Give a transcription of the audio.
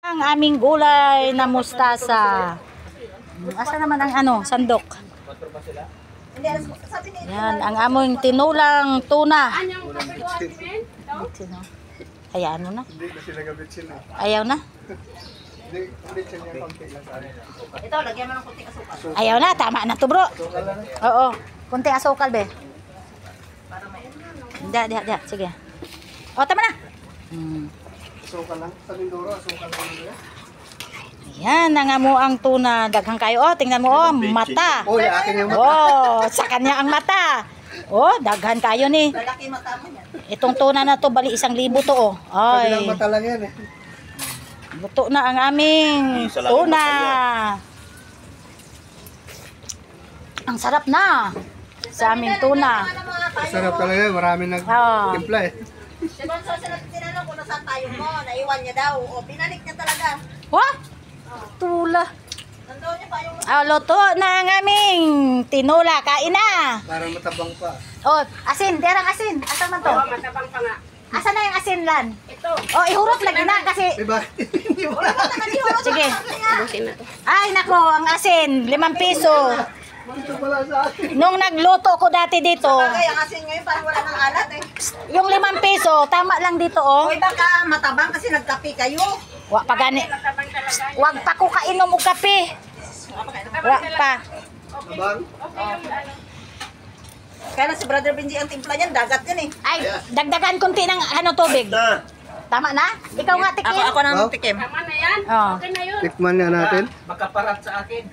Ang aming gulay na mustasa. Asa naman ang sandok? Yan, ang aming tinulang tuna. Hayaan mo na. Ayaw na? Ito, lagyan mo ng kunting asukal. Ayaw na, tama na to bro. Oo, kunti asukal be. Diya, sige. O, tama na. Asukal lang, sa Mindoro, asukal lang nila. Yan, nangamu ang tuna. Daghang kayo. Oh, tingnan mo, oh, mata. Oh, akin yung mata. Oh, sa kanya ang mata. Oh, daghan kayo ni. Lalaki mata mo yan. Itong tuna na to, bali 1,000 to, oh. Kabilang Ay, mata lang yan eh. luto na ang aming tuna. Ang sarap na sa aming tuna. Sarap talaga, marami nagtimpla eh. Si Bonso, sila tinanong kung nasaan tayo mo. Naiwan niya daw. O, pinalik niya talaga. What? Tula. Nandoon niya pa yung... Luto na ang aming tinula. Kain na. Parang matabang pa. Oh, asin. Derang asin. Asan man to? Matabang pa nga. Asan na yung asin, Lan? Ito. Oh, ihurot lagi na kasi... Diba? Hindi mo na. Sige. Ay, nako, ang asin. 5 piso. Ito pala sa akin. Nung nagluto ko dati dito, Bagay, ang asin ngayon parang wala ng alat eh. yung 5 piso, tama lang dito, oh. O, baka matabang kasi nagkape kayo. Wa pa gani. Wag pa ko kainom og kape. Wa pa. Abang? Kaya na si Brother Benji ang timpla niyan, dagat yan eh. Ay, dagdagan konti ng tubig. Tama na? Ikaw nga tikim. Ako Oh. tikim. Oh. Tikman niya natin. Makaparat sa akin.